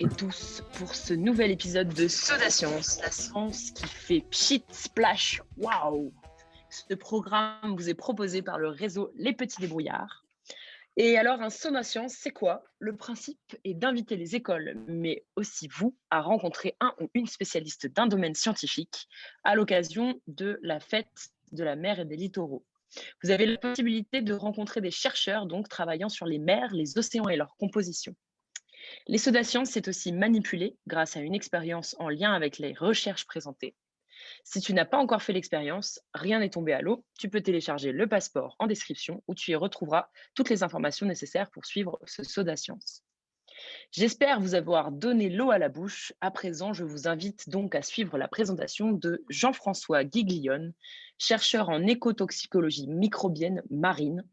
et tous pour ce nouvel épisode de Soda Science, la science qui fait pchit, splash, waouh. Ce programme vous est proposé par le réseau Les Petits Débrouillards. Et alors, un Soda Science, c'est quoi? Le principe est d'inviter les écoles, mais aussi vous, à rencontrer un ou une spécialiste d'un domaine scientifique à l'occasion de la fête de la mer et des littoraux. Vous avez la possibilité de rencontrer des chercheurs donc travaillant sur les mers, les océans et leur composition. Les Soda Science, c'est aussi manipuler grâce à une expérience en lien avec les recherches présentées. Si tu n'as pas encore fait l'expérience, rien n'est tombé à l'eau. Tu peux télécharger le passeport en description où tu y retrouveras toutes les informations nécessaires pour suivre ce Soda Science. J'espère vous avoir donné l'eau à la bouche. À présent, je vous invite donc à suivre la présentation de Jean-François Guiglione, chercheur en écotoxicologie microbienne marine.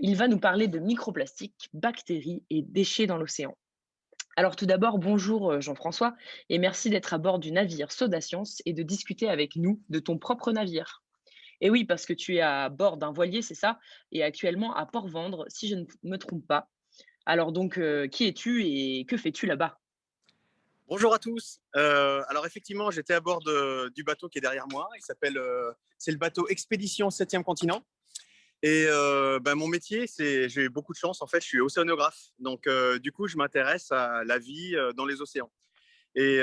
Il va nous parler de microplastiques, bactéries et déchets dans l'océan. Alors tout d'abord, bonjour Jean-François, et merci d'être à bord du navire Soda Science et de discuter avec nous de ton propre navire. Et oui, parce que tu es à bord d'un voilier, c'est ça, et actuellement à Port-Vendre, si je ne me trompe pas. Alors donc, qui es-tu et que fais-tu là-bas? Bonjour à tous. Alors effectivement, j'étais à bord du bateau qui est derrière moi. C'est le bateau Expédition 7e continent. Et mon métier, j'ai eu beaucoup de chance. En fait, je suis océanographe. Donc du coup, je m'intéresse à la vie dans les océans. Et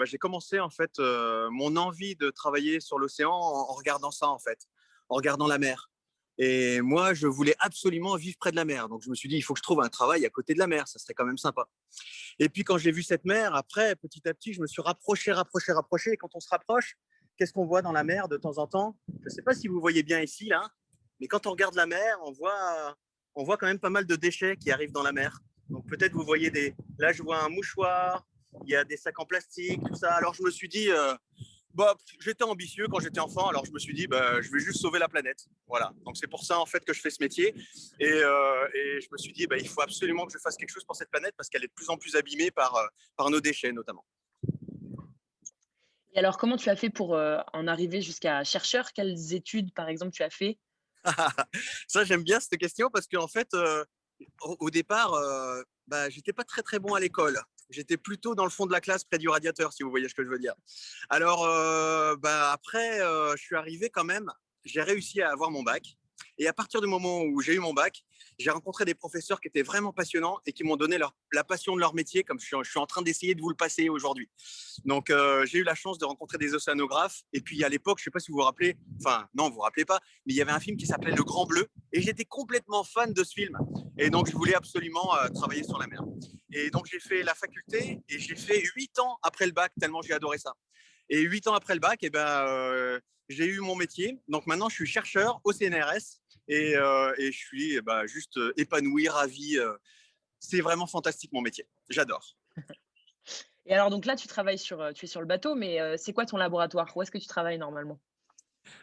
j'ai commencé en fait mon envie de travailler sur l'océan en regardant ça en fait, en regardant la mer. Et moi, je voulais absolument vivre près de la mer. Donc je me suis dit, il faut que je trouve un travail à côté de la mer. Ça serait quand même sympa. Et puis quand j'ai vu cette mer, après, petit à petit, je me suis rapproché. Et quand on se rapproche, qu'est-ce qu'on voit dans la mer de temps en temps? Je ne sais pas si vous voyez bien ici, là, mais quand on regarde la mer, on voit quand même pas mal de déchets qui arrivent dans la mer. Donc peut-être vous voyez Là, je vois un mouchoir, il y a des sacs en plastique, tout ça. Alors je me suis dit, j'étais ambitieux quand j'étais enfant, alors je me suis dit, je vais juste sauver la planète. Voilà. Donc c'est pour ça en fait que je fais ce métier. Et je me suis dit, il faut absolument que je fasse quelque chose pour cette planète parce qu'elle est de plus en plus abîmée par nos déchets notamment. Et alors, comment tu as fait pour en arriver jusqu'à chercheur? Quelles études, par exemple, tu as fait? Ça, j'aime bien cette question parce qu'en fait, au départ, j'étais pas très très bon à l'école. J'étais plutôt dans le fond de la classe près du radiateur, si vous voyez ce que je veux dire. Alors après, je suis arrivé quand même, j'ai réussi à avoir mon bac. Et à partir du moment où j'ai eu mon bac, j'ai rencontré des professeurs qui étaient vraiment passionnants et qui m'ont donné la passion de leur métier, comme je suis en train d'essayer de vous le passer aujourd'hui. Donc, j'ai eu la chance de rencontrer des océanographes. Et puis, à l'époque, je ne sais pas si vous vous rappelez, enfin, non, vous ne vous rappelez pas, mais il y avait un film qui s'appelait Le Grand Bleu. Et j'étais complètement fan de ce film. Et donc, je voulais absolument travailler sur la mer. Et donc, j'ai fait la faculté et j'ai fait 8 ans après le bac, tellement j'ai adoré ça. Et 8 ans après le bac, j'ai eu mon métier. Donc, maintenant, je suis chercheur au CNRS et je suis juste épanoui, ravi. C'est vraiment fantastique, mon métier. J'adore. Et alors, donc là, tu es sur le bateau, mais c'est quoi ton laboratoire? Où est-ce que tu travailles normalement?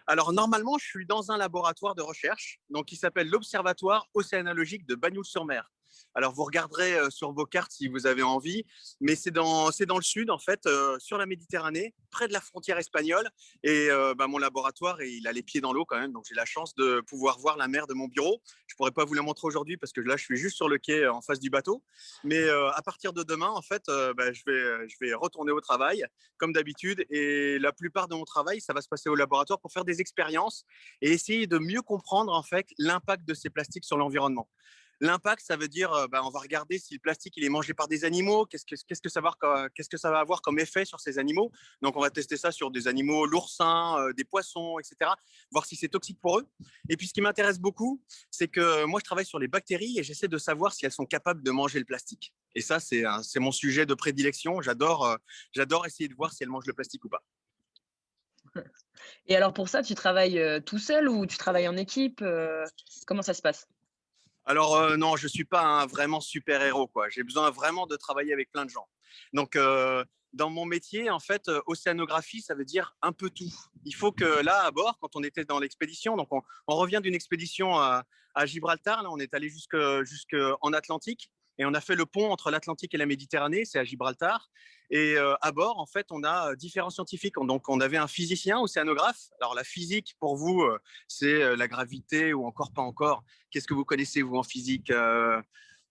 Alors, normalement, je suis dans un laboratoire de recherche qui s'appelle l'Observatoire océanologique de Bagnoul-sur-Mer. Alors, vous regarderez sur vos cartes si vous avez envie, mais c'est dans le sud, en fait, sur la Méditerranée, près de la frontière espagnole. Et mon laboratoire, il a les pieds dans l'eau quand même, donc j'ai la chance de pouvoir voir la mer de mon bureau. Je ne pourrais pas vous la montrer aujourd'hui parce que là, je suis juste sur le quai en face du bateau. Mais à partir de demain, en fait, je vais retourner au travail comme d'habitude. Et la plupart de mon travail, ça va se passer au laboratoire pour faire des expériences et essayer de mieux comprendre en fait l'impact de ces plastiques sur l'environnement. L'impact, ça veut dire, on va regarder si le plastique il est mangé par des animaux, qu'est-ce que ça va avoir comme effet sur ces animaux. Donc, on va tester ça sur des animaux, l'oursin, des poissons, etc., voir si c'est toxique pour eux. Et puis, ce qui m'intéresse beaucoup, c'est que moi, je travaille sur les bactéries et j'essaie de savoir si elles sont capables de manger le plastique. Et ça, c'est mon sujet de prédilection. J'adore essayer de voir si elles mangent le plastique ou pas. Et alors pour ça, tu travailles tout seul ou tu travailles en équipe? Comment ça se passe? Alors non, je suis pas un vraiment super héros quoi. J'ai besoin vraiment de travailler avec plein de gens. Donc dans mon métier, en fait, océanographie, ça veut dire un peu tout. Il faut que là, à bord, quand on était dans l'expédition, donc on revient d'une expédition à Gibraltar, là, on est allé jusque en Atlantique et on a fait le pont entre l'Atlantique et la Méditerranée, c'est à Gibraltar. Et à bord, en fait, on a différents scientifiques. Donc, on avait un physicien, océanographe. Alors, la physique, pour vous, c'est la gravité ou encore pas encore. Qu'est-ce que vous connaissez, vous, en physique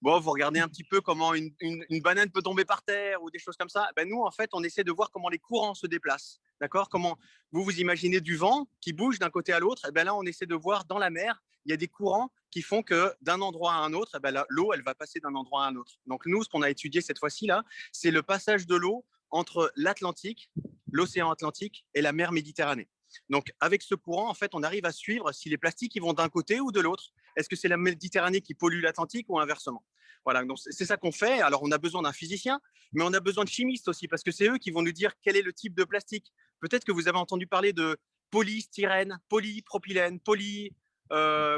bon, vous regardez un petit peu comment une banane peut tomber par terre ou des choses comme ça. Ben, nous, en fait, on essaie de voir comment les courants se déplacent. D'accord? Comment vous imaginez du vent qui bouge d'un côté à l'autre. Et ben là, on essaie de voir dans la mer, il y a des courants qui font que d'un endroit à un autre, et ben l'eau, elle va passer d'un endroit à un autre. Donc, nous, ce qu'on a étudié cette fois-ci, là, c'est le passage de l'eau entre l'Atlantique, l'océan Atlantique et la mer Méditerranée. Donc, avec ce courant, en fait, on arrive à suivre si les plastiques ils vont d'un côté ou de l'autre. Est-ce que c'est la Méditerranée qui pollue l'Atlantique ou inversement? Voilà, donc c'est ça qu'on fait. Alors, on a besoin d'un physicien, mais on a besoin de chimistes aussi, parce que c'est eux qui vont nous dire quel est le type de plastique. Peut-être que vous avez entendu parler de polystyrène, polypropylène,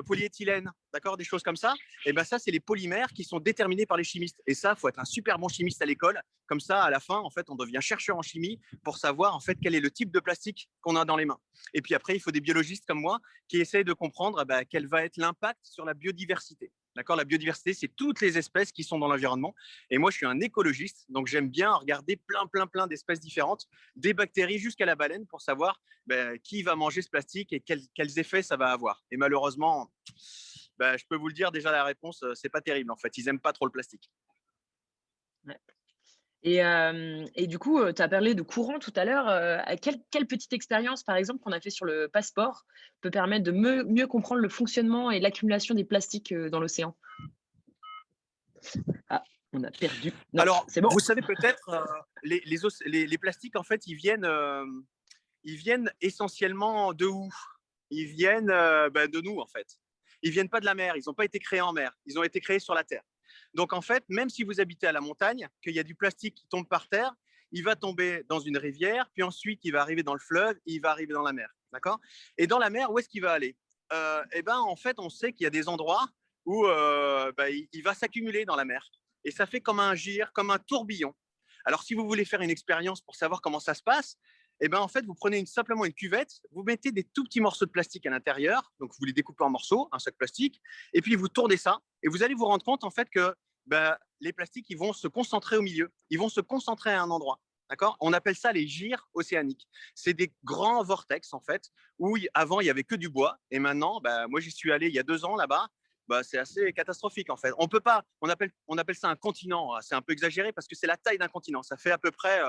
polyéthylène, d'accord, des choses comme ça. Et ben ça, c'est les polymères qui sont déterminés par les chimistes. Et ça, il faut être un super bon chimiste à l'école. Comme ça, à la fin, en fait, on devient chercheur en chimie pour savoir en fait quel est le type de plastique qu'on a dans les mains. Et puis après, il faut des biologistes comme moi qui essayent de comprendre quel va être l'impact sur la biodiversité. D'accord, la biodiversité, c'est toutes les espèces qui sont dans l'environnement. Et moi, je suis un écologiste, donc j'aime bien regarder plein d'espèces différentes, des bactéries jusqu'à la baleine, pour savoir qui va manger ce plastique et quels effets ça va avoir. Et malheureusement, je peux vous le dire, déjà la réponse, c'est pas terrible en fait. Ils aiment pas trop le plastique. Ouais. Et du coup, tu as parlé de courant tout à l'heure. Quelle petite expérience, par exemple, qu'on a fait sur le passeport peut permettre de mieux comprendre le fonctionnement et l'accumulation des plastiques dans l'océan? Ah, on a perdu. Non, Alors, c'est bon. vous savez peut-être, les plastiques, en fait, ils viennent essentiellement de où? Ils viennent de nous, en fait. Ils viennent pas de la mer, ils n'ont pas été créés en mer, ils ont été créés sur la Terre. Donc, en fait, même si vous habitez à la montagne, qu'il y a du plastique qui tombe par terre, il va tomber dans une rivière, puis ensuite, il va arriver dans le fleuve, et il va arriver dans la mer. D'accord? Et dans la mer, où est-ce qu'il va aller? En fait, on sait qu'il y a des endroits où il va s'accumuler dans la mer. Et ça fait comme un gire, comme un tourbillon. Alors, si vous voulez faire une expérience pour savoir comment ça se passe, en fait, vous prenez simplement une cuvette, vous mettez des tout petits morceaux de plastique à l'intérieur, donc vous les découpez en morceaux, un sac plastique, et puis vous tournez ça, et vous allez vous rendre compte en fait que les plastiques, ils vont se concentrer au milieu, ils vont se concentrer à un endroit. D'accord? On appelle ça les gyres océaniques. C'est des grands vortex en fait, où avant il y avait que du bois, et maintenant, moi j'y suis allé il y a 2 ans là-bas. C'est assez catastrophique en fait. On peut pas, on appelle ça un continent. C'est un peu exagéré parce que c'est la taille d'un continent. Ça fait à peu près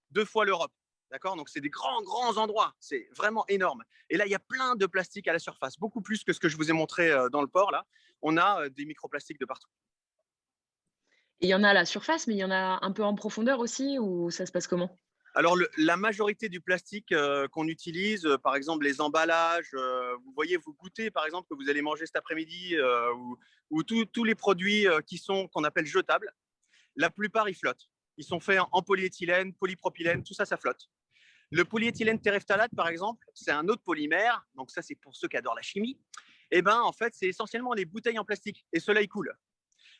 2 fois l'Europe. D'accord? Donc, c'est des grands endroits. C'est vraiment énorme. Et là, il y a plein de plastique à la surface, beaucoup plus que ce que je vous ai montré dans le port. Là, on a des microplastiques de partout. Et il y en a à la surface, mais il y en a un peu en profondeur aussi, ou ça se passe comment? Alors, la majorité du plastique qu'on utilise, par exemple les emballages, vous voyez, vous goûtez par exemple que vous allez manger cet après-midi ou tous les produits qu'on appelle jetables, la plupart ils flottent. Ils sont faits en polyéthylène, polypropylène, tout ça, ça flotte. Le polyéthylène terephthalate, par exemple, c'est un autre polymère. Donc ça, c'est pour ceux qui adorent la chimie. En fait, c'est essentiellement les bouteilles en plastique. Et cela, il coule.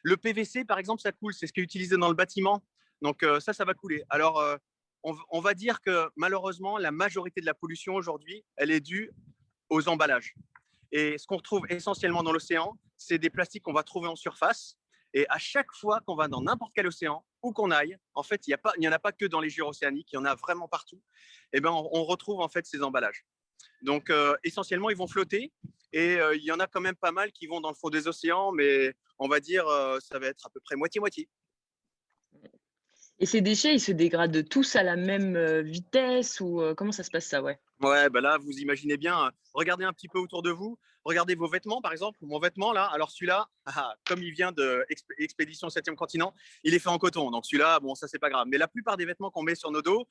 Le PVC, par exemple, ça coule. C'est ce qui est utilisé dans le bâtiment. Donc ça va couler. Alors, on va dire que malheureusement, la majorité de la pollution aujourd'hui, elle est due aux emballages. Et ce qu'on retrouve essentiellement dans l'océan, c'est des plastiques qu'on va trouver en surface. Et à chaque fois qu'on va dans n'importe quel océan, où qu'on aille, en fait, il n'y en a pas que dans les gyres océaniques, il y en a vraiment partout. On retrouve en fait ces emballages. Donc, essentiellement, ils vont flotter. Et il y en a quand même pas mal qui vont dans le fond des océans, mais on va dire ça va être à peu près moitié-moitié. Et ces déchets, ils se dégradent tous à la même vitesse, ou comment ça se passe ça? Ouais. Ouais, là, vous imaginez bien, regardez un petit peu autour de vous, regardez vos vêtements, par exemple, mon vêtement, là, alors celui-là, comme il vient de Expédition 7e continent, il est fait en coton, donc celui-là, bon, ça, c'est pas grave. Mais la plupart des vêtements qu'on met sur nos dos,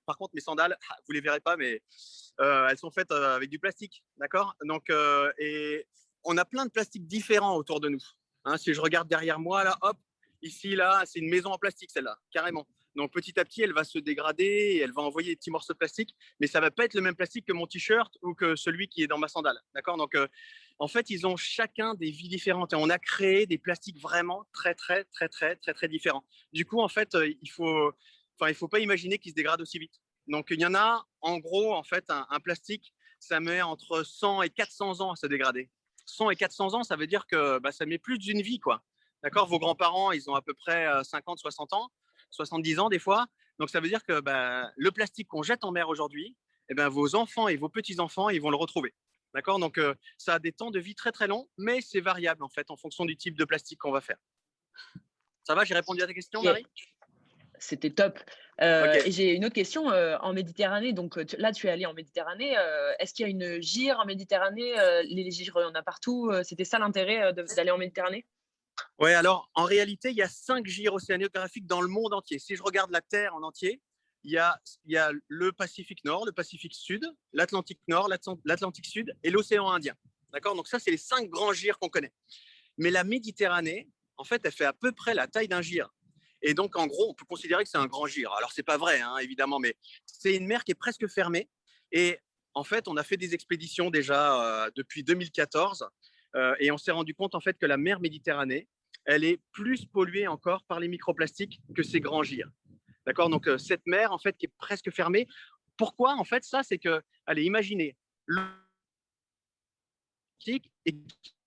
par contre, mes sandales, vous les verrez pas, mais elles sont faites avec du plastique, d'accord? Donc, et on a plein de plastiques différents autour de nous. Hein, si je regarde derrière moi, là, hop, ici, là, c'est une maison en plastique, celle-là, carrément. Donc petit à petit, elle va se dégrader et elle va envoyer des petits morceaux de plastique, mais ça va pas être le même plastique que mon t-shirt ou que celui qui est dans ma sandale. D'accord? Donc en fait, ils ont chacun des vies différentes et on a créé des plastiques vraiment très différents. Du coup, en fait, il faut pas imaginer qu'ils se dégradent aussi vite. Donc il y en a, en gros, en fait, un plastique, ça met entre 100 et 400 ans à se dégrader. 100 et 400 ans, ça veut dire que ça met plus d'une vie, quoi. D'accord? Vos grands-parents, ils ont à peu près 50, 60 ans. 70 ans des fois. Donc ça veut dire que le plastique qu'on jette en mer aujourd'hui, vos enfants et vos petits-enfants, ils vont le retrouver. D'accord? Donc ça a des temps de vie très longs, mais c'est variable en fait en fonction du type de plastique qu'on va faire. Ça va, j'ai répondu à ta question, Ok, Marie? c'était top. Ok. Et j'ai une autre question en Méditerranée. Donc là, tu es allé en Méditerranée. Est-ce qu'il y a une gyre en Méditerranée? Les gyres, il y en a partout. C'était ça l'intérêt d'aller en Méditerranée? Ouais, alors en réalité, il y a 5 gyres océanographiques dans le monde entier. Si je regarde la Terre en entier, il y a le Pacifique Nord, le Pacifique Sud, l'Atlantique Nord, l'Atlantique Sud et l'océan Indien. D'accord? Donc ça, c'est les 5 grands gyres qu'on connaît. Mais la Méditerranée, en fait, elle fait à peu près la taille d'un gyre. Et donc, en gros, on peut considérer que c'est un grand gyre. Alors, c'est pas vrai, hein, évidemment, mais c'est une mer qui est presque fermée. Et en fait, on a fait des expéditions déjà depuis 2014 et on s'est rendu compte en fait que la mer Méditerranée, elle est plus polluée encore par les microplastiques que ces grands gyres. D'accord? Donc, cette mer, en fait, qui est presque fermée. Pourquoi? En fait, ça, c'est que, allez, imaginez, l'Atlantique et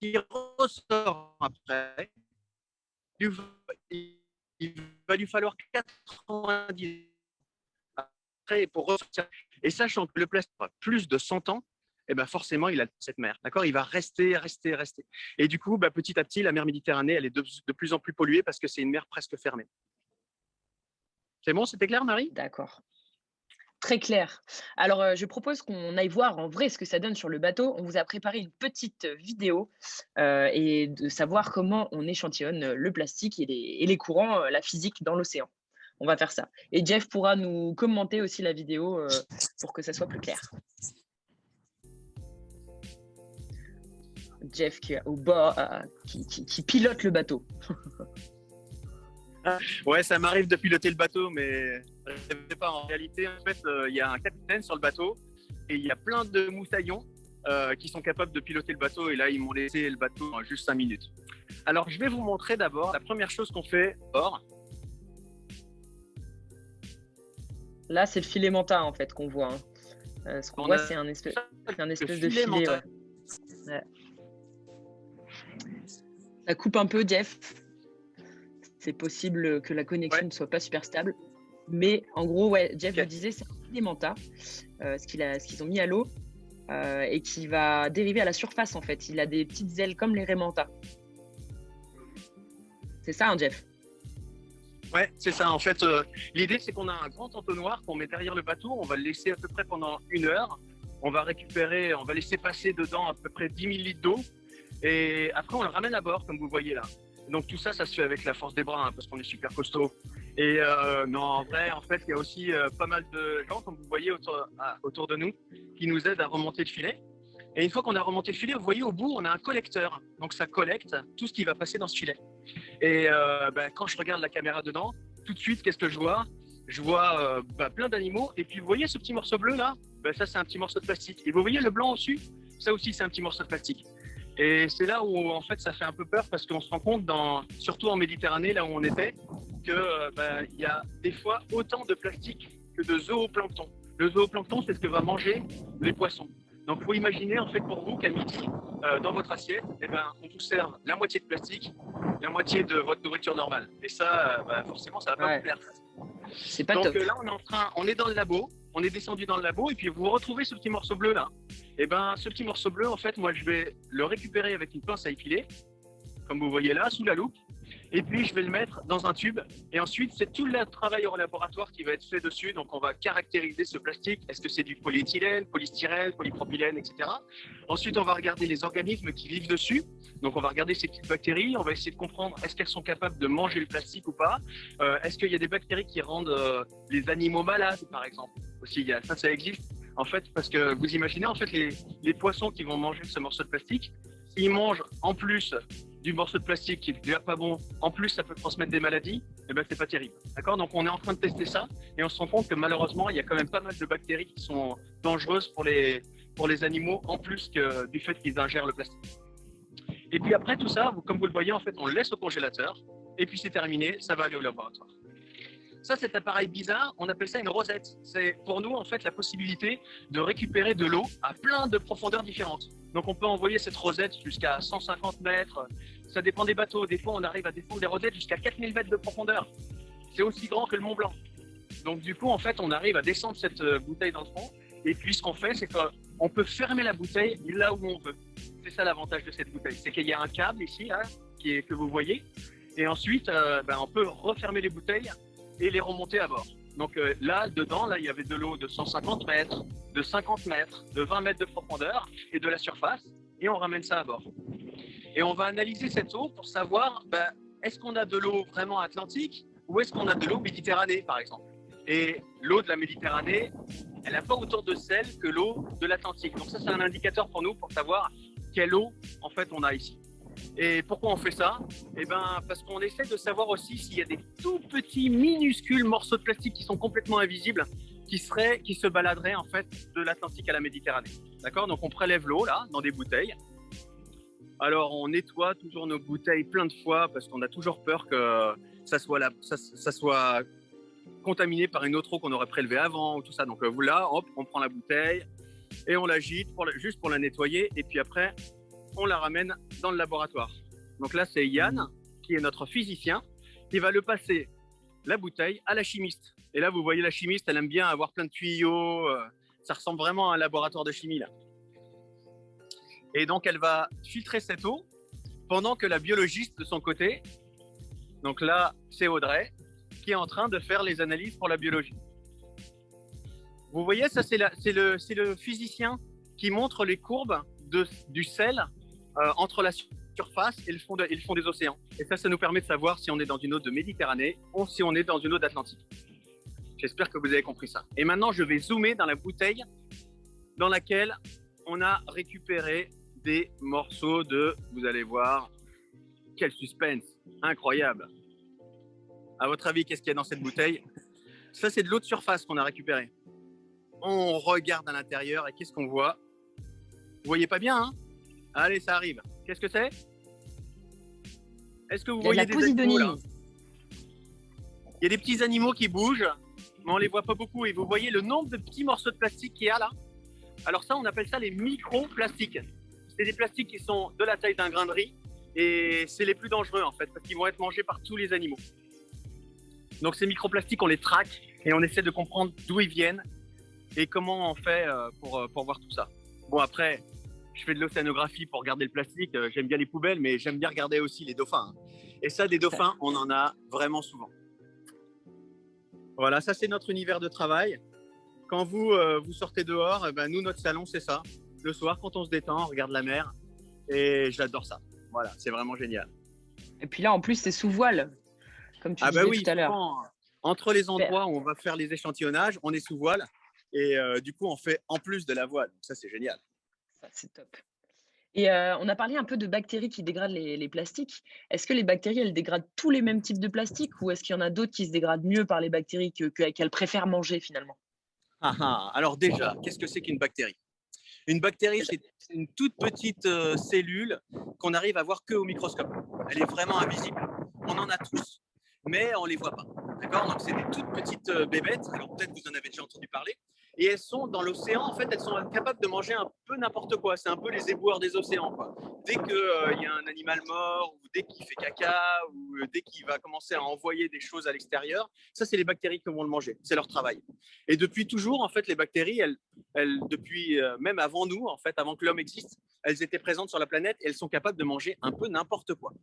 qui ressort après, il va lui falloir 90 après pour ressortir. Et sachant que le plastique a plus de 100 ans, eh ben forcément, il a cette mer. D'accord? Il va rester, rester, rester. Et du coup, bah, petit à petit, la mer Méditerranée, elle est de plus en plus polluée parce que c'est une mer presque fermée. C'est bon, c'était clair, Marie? D'accord. Très clair. Alors, je propose qu'on aille voir en vrai ce que ça donne sur le bateau. On vous a préparé une petite vidéo et de savoir comment on échantillonne le plastique et les courants, la physique dans l'océan. On va faire ça. Et Jeff pourra nous commenter aussi la vidéo pour que ça soit plus clair. Jeff qui est au bord, qui pilote le bateau. Ouais, ça m'arrive de piloter le bateau, mais je ne sais pas. En réalité, en fait, il y a un capitaine sur le bateau et il y a plein de moussaillons qui sont capables de piloter le bateau. Et là, ils m'ont laissé le bateau en juste 5 minutes. Alors, je vais vous montrer d'abord la première chose qu'on fait hors. Là, c'est le filet manta en fait qu'on voit. Hein. Ce qu'on voit, c'est un espèce de filet. Ouais. Ouais. Ça coupe un peu, Jeff. C'est possible que la connexion ne soit pas super stable. Mais en gros, ouais, Jeff le disait, c'est un filet manta, ce qu'ils ont mis à l'eau et qui va dériver à la surface en fait. Il a des petites ailes comme les raies manta. C'est ça, hein, Jeff? Ouais, c'est ça. En fait, l'idée, c'est qu'on a un grand entonnoir qu'on met derrière le bateau. On va le laisser à peu près pendant 1 heure. On va récupérer, on va laisser passer dedans à peu près 10 000 litres d'eau. Et après, on le ramène à bord, comme vous voyez là. Donc tout ça, ça se fait avec la force des bras, hein, parce qu'on est super costaud. Et non, en vrai, en fait, il y a aussi pas mal de gens, comme vous voyez autour de nous, qui nous aident à remonter le filet. Et une fois qu'on a remonté le filet, vous voyez au bout, on a un collecteur. Donc ça collecte tout ce qui va passer dans ce filet. Et quand je regarde la caméra dedans, tout de suite, qu'est-ce que je vois? Je vois plein d'animaux. Et puis vous voyez ce petit morceau bleu là? Ça, c'est un petit morceau de plastique. Et vous voyez le blanc au-dessus? Ça aussi, c'est un petit morceau de plastique. Et c'est là où en fait ça fait un peu peur parce qu'on se rend compte, surtout en Méditerranée, là où on était, qu'il y a des fois autant de plastique que de zooplancton. Le zooplancton, c'est ce que va manger les poissons. Donc, il faut imaginer en fait pour vous qu'à midi, dans votre assiette, on vous sert la moitié de plastique, la moitié de votre nourriture normale. Et ça, forcément, ça va pas vous plaire. C'est pas top. Donc là, on est dans le labo, on est descendu dans le labo, et puis vous retrouvez ce petit morceau bleu là. Et ce petit morceau bleu, en fait, moi, je vais le récupérer avec une pince à épiler, comme vous voyez là, sous la loupe. Et puis, je vais le mettre dans un tube. Et ensuite, c'est tout le travail au laboratoire qui va être fait dessus. Donc, on va caractériser ce plastique. Est-ce que c'est du polyéthylène, polystyrène, polypropylène, etc. Ensuite, on va regarder les organismes qui vivent dessus. Donc, on va regarder ces petites bactéries. On va essayer de comprendre est-ce qu'elles sont capables de manger le plastique ou pas. Est-ce qu'il y a des bactéries qui rendent les animaux malades, par exemple. Aussi, ça existe. En fait, parce que vous imaginez, en fait, les poissons qui vont manger ce morceau de plastique, s'ils mangent en plus du morceau de plastique qui est déjà pas bon, en plus ça peut transmettre des maladies, et c'est pas terrible. D'accord? Donc on est en train de tester ça et on se rend compte que malheureusement il y a quand même pas mal de bactéries qui sont dangereuses pour les animaux en plus que du fait qu'ils ingèrent le plastique. Et puis après tout ça, comme vous le voyez, en fait on le laisse au congélateur et puis c'est terminé, ça va aller au laboratoire. Ça, cet appareil bizarre, on appelle ça une rosette. C'est pour nous, en fait, la possibilité de récupérer de l'eau à plein de profondeurs différentes. Donc, on peut envoyer cette rosette jusqu'à 150 mètres. Ça dépend des bateaux. Des fois, on arrive à descendre des rosettes jusqu'à 4000 mètres de profondeur. C'est aussi grand que le Mont Blanc. Donc, du coup, en fait, on arrive à descendre cette bouteille dans le fond. Et puis, ce qu'on fait, c'est qu'on peut fermer la bouteille là où on veut. C'est ça l'avantage de cette bouteille. C'est qu'il y a un câble ici, là, que vous voyez. Et ensuite, on peut refermer les bouteilles et les remonter à bord. Donc là, dedans, là, il y avait de l'eau de 150 mètres, de 50 mètres, de 20 mètres de profondeur et de la surface. Et on ramène ça à bord. Et on va analyser cette eau pour savoir, est-ce qu'on a de l'eau vraiment atlantique ou est-ce qu'on a de l'eau Méditerranée, par exemple. Et l'eau de la Méditerranée, elle n'a pas autant de sel que l'eau de l'Atlantique. Donc ça, c'est un indicateur pour nous pour savoir quelle eau, en fait, on a ici. Et pourquoi on fait ça? Parce qu'on essaie de savoir aussi s'il y a des tout petits, minuscules morceaux de plastique qui sont complètement invisibles, qui se baladeraient, en fait, de l'Atlantique à la Méditerranée. D'accord? Donc on prélève l'eau, là, dans des bouteilles. Alors, on nettoie toujours nos bouteilles plein de fois parce qu'on a toujours peur que ça soit contaminé par une autre eau qu'on aurait prélevée avant ou tout ça. Donc là, hop, on prend la bouteille et on l'agite juste pour la nettoyer. Et puis après, on la ramène dans le laboratoire. Donc là, c'est Yann, qui est notre physicien, qui va le passer la bouteille à la chimiste. Et là, vous voyez la chimiste, elle aime bien avoir plein de tuyaux. Ça ressemble vraiment à un laboratoire de chimie, là. Et donc, elle va filtrer cette eau pendant que la biologiste, de son côté, donc là, c'est Audrey, qui est en train de faire les analyses pour la biologie. Vous voyez, ça, c'est le physicien qui montre les courbes du sel entre la surface et le fond des océans. Et ça nous permet de savoir si on est dans une eau de Méditerranée ou si on est dans une eau d'Atlantique. J'espère que vous avez compris ça. Et maintenant, je vais zoomer dans la bouteille dans laquelle on a récupéré des morceaux vous allez voir, quel suspense, incroyable. À votre avis, qu'est-ce qu'il y a dans cette bouteille? Ça, c'est de l'eau de surface qu'on a récupérée. On regarde à l'intérieur et qu'est-ce qu'on voit? Vous voyez pas bien, hein? Allez, ça arrive. Qu'est-ce que c'est? Est-ce que vous voyez des animaux là? Il y a des petits animaux qui bougent, mais on les voit pas beaucoup. Et vous voyez le nombre de petits morceaux de plastique qu'il y a là? Alors ça, on appelle ça les microplastiques. C'est des plastiques qui sont de la taille d'un grain de riz et c'est les plus dangereux en fait parce qu'ils vont être mangés par tous les animaux. Donc ces microplastiques, on les traque et on essaie de comprendre d'où ils viennent et comment on fait pour voir tout ça. Bon, après, je fais de l'océanographie pour regarder le plastique. J'aime bien les poubelles, mais j'aime bien regarder aussi les dauphins. Et ça, des dauphins, on en a vraiment souvent. Voilà, ça c'est notre univers de travail. Quand vous sortez dehors, nous, notre salon, c'est ça. Le soir, quand on se détend, on regarde la mer et j'adore ça. Voilà, c'est vraiment génial. Et puis là, en plus, c'est sous voile, comme tu disais tout à l'heure. Entre les endroits où on va faire les échantillonnages, on est sous voile et du coup, on fait en plus de la voile. Donc ça, c'est génial. Ça, c'est top. Et on a parlé un peu de bactéries qui dégradent les plastiques. Est-ce que les bactéries, elles dégradent tous les mêmes types de plastiques ou est-ce qu'il y en a d'autres qui se dégradent mieux par les bactéries qu'elles préfèrent manger finalement? Alors déjà, qu'est-ce que c'est qu'une bactérie? Une bactérie, c'est une toute petite cellule qu'on arrive à voir qu'au microscope. Elle est vraiment invisible. On en a tous, mais on ne les voit pas. D'accord? Donc, c'est des toutes petites bébêtes. Alors, peut-être vous en avez déjà entendu parler. Et elles sont dans l'océan, en fait, elles sont capables de manger un peu n'importe quoi. C'est un peu les éboueurs des océans, quoi. Dès qu'il y a un animal mort, ou dès qu'il fait caca, ou dès qu'il va commencer à envoyer des choses à l'extérieur, ça, c'est les bactéries qui vont le manger. C'est leur travail. Et depuis toujours, en fait, les bactéries, depuis même avant nous, en fait, avant que l'homme existe, elles étaient présentes sur la planète et elles sont capables de manger un peu n'importe quoi.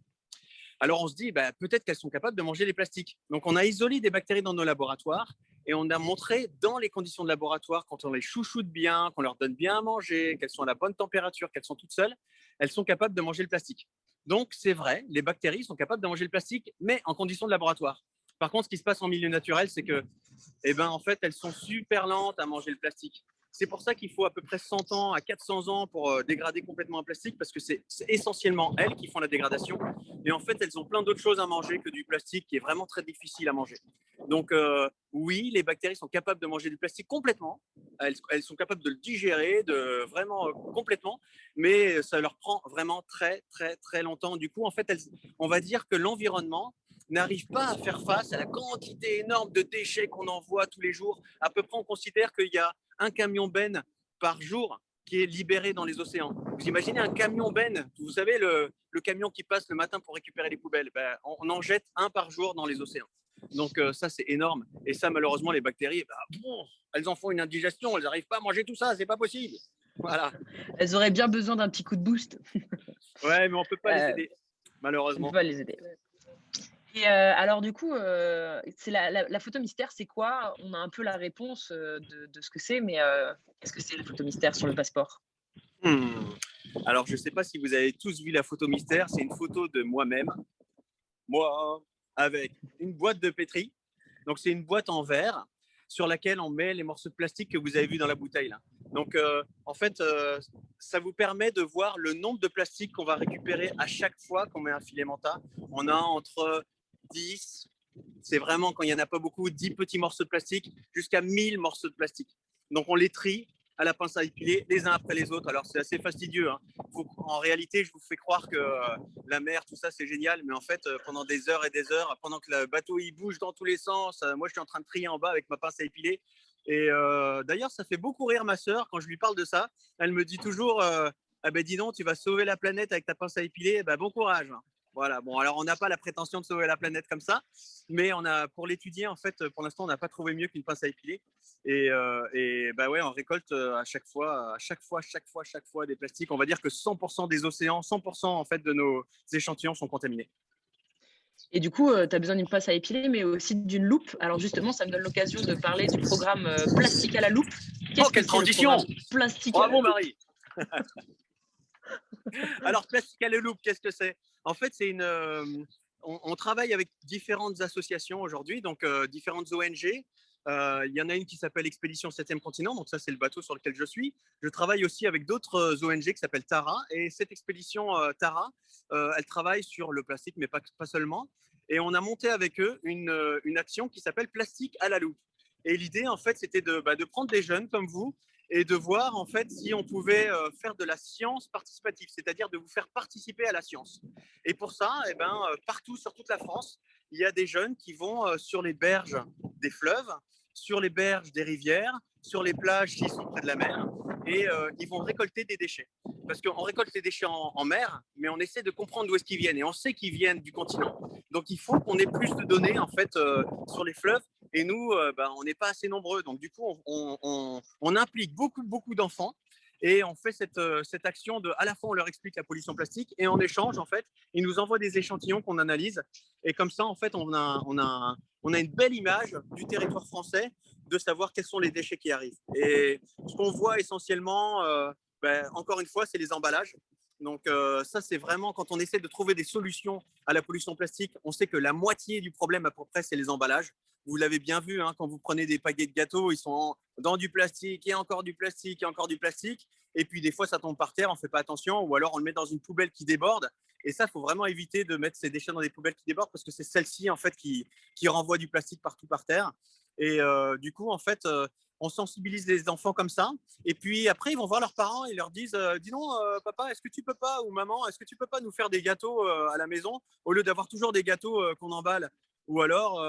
Alors on se dit, peut-être qu'elles sont capables de manger les plastiques. Donc on a isolé des bactéries dans nos laboratoires et on a montré dans les conditions de laboratoire, quand on les chouchoute bien, qu'on leur donne bien à manger, qu'elles sont à la bonne température, qu'elles sont toutes seules, elles sont capables de manger le plastique. Donc c'est vrai, les bactéries sont capables de manger le plastique, mais en conditions de laboratoire. Par contre, ce qui se passe en milieu naturel, c'est que, en fait, elles sont super lentes à manger le plastique. C'est pour ça qu'il faut à peu près 100 ans à 400 ans pour dégrader complètement un plastique, parce que c'est essentiellement elles qui font la dégradation. Et en fait, elles ont plein d'autres choses à manger que du plastique qui est vraiment très difficile à manger. Donc oui, les bactéries sont capables de manger du plastique complètement. Elles sont capables de le digérer vraiment complètement, mais ça leur prend vraiment très, très, très longtemps. Du coup, en fait, on va dire que l'environnement n'arrive pas à faire face à la quantité énorme de déchets qu'on envoie tous les jours. À peu près, on considère qu'il y a un camion benne par jour qui est libéré dans les océans. Vous imaginez un camion benne, vous savez, le camion qui passe le matin pour récupérer les poubelles, on en jette un par jour dans les océans. Donc ça, c'est énorme. Et ça, malheureusement, les bactéries, elles en font une indigestion, elles n'arrivent pas à manger tout ça, c'est pas possible. Voilà. Elles auraient bien besoin d'un petit coup de boost. Ouais, mais on peut pas les aider. Ça ne peut malheureusement. pas les aider. Et alors du coup, c'est la photo mystère, c'est quoi? On a un peu la réponse, de ce que c'est, mais qu'est-ce que c'est la photo mystère sur le passeport? Hmm. Alors, je ne sais pas si vous avez tous vu la photo mystère. C'est une photo de moi-même, moi, avec une boîte de pétri. Donc, c'est une boîte en verre sur laquelle on met les morceaux de plastique que vous avez vus dans la bouteille. Là. Donc, en fait, ça vous permet de voir le nombre de plastiques qu'on va récupérer à chaque fois qu'on met un filet manta. On a entre 10, c'est vraiment quand il n'y en a pas beaucoup, 10 petits morceaux de plastique, jusqu'à 1000 morceaux de plastique. Donc, on les trie à la pince à épiler les uns après les autres. Alors, c'est assez fastidieux. Hein. En réalité, je vous fais croire que la mer, tout ça, c'est génial. Mais en fait, pendant des heures et des heures, pendant que le bateau il bouge dans tous les sens, moi, je suis en train de trier en bas avec ma pince à épiler. Et d'ailleurs, ça fait beaucoup rire ma sœur quand je lui parle de ça. Elle me dit toujours ah ben dis donc, tu vas sauver la planète avec ta pince à épiler. Ben, bon courage. Voilà. Bon, alors on n'a pas la prétention de sauver la planète comme ça, mais on a pour l'étudier en fait, pour l'instant, on n'a pas trouvé mieux qu'une pince à épiler. Et bah ouais, on récolte à chaque fois des plastiques. On va dire que 100% des océans, 100% en fait de nos échantillons sont contaminés. Et du coup, tu as besoin d'une pince à épiler, mais aussi d'une loupe. Alors justement, ça me donne l'occasion de parler du programme, Plastique à la loupe. Oh, Qu'est-ce que quelle c'est le transition! programme Plastique à la Bravo loupe? Marie. Alors, Plastic à Loop, qu'est-ce que c'est? En fait, on travaille avec différentes associations aujourd'hui, donc différentes ONG. Il y en a une qui s'appelle Expédition 7e continent, donc ça c'est le bateau sur lequel je suis. Je travaille aussi avec d'autres ONG qui s'appellent Tara, et cette expédition Tara, elle travaille sur le plastique, mais pas seulement. Et on a monté avec eux une action qui s'appelle Plastique à la loupe. Et l'idée, en fait, c'était de prendre des jeunes comme vous et de voir en fait si on pouvait faire de la science participative, c'est-à-dire de vous faire participer à la science. Et pour ça, eh ben, partout sur toute la France, il y a des jeunes qui vont sur les berges des fleuves, sur les berges des rivières, sur les plages qui sont près de la mer, et ils vont récolter des déchets. Parce qu'on récolte les déchets en mer, mais on essaie de comprendre d'où est-ce qu'ils viennent, et on sait qu'ils viennent du continent. Donc il faut qu'on ait plus de données en fait sur les fleuves. Et nous, on n'est pas assez nombreux. Donc, du coup, on implique beaucoup d'enfants et on fait cette action de, à la fois, on leur explique la pollution plastique et en échange, en fait, ils nous envoient des échantillons qu'on analyse. Et comme ça, en fait, on a une belle image du territoire français de savoir quels sont les déchets qui arrivent. Et ce qu'on voit essentiellement, encore une fois, c'est les emballages. Donc ça, c'est vraiment quand on essaie de trouver des solutions à la pollution plastique, on sait que la moitié du problème à peu près, c'est les emballages. Vous l'avez bien vu, hein, quand vous prenez des paquets de gâteaux, ils sont dans du plastique et encore du plastique et encore du plastique. Et puis des fois, ça tombe par terre, on ne fait pas attention, ou alors on le met dans une poubelle qui déborde. Et ça, il faut vraiment éviter de mettre ces déchets dans des poubelles qui débordent parce que c'est celle-ci en fait qui renvoie du plastique partout par terre. Et du coup, en fait, on sensibilise les enfants comme ça. Et puis après, ils vont voir leurs parents et leur disent dis donc, papa, est-ce que tu peux pas, ou maman, est-ce que tu peux pas nous faire des gâteaux à la maison au lieu d'avoir toujours des gâteaux qu'on emballe. Ou alors,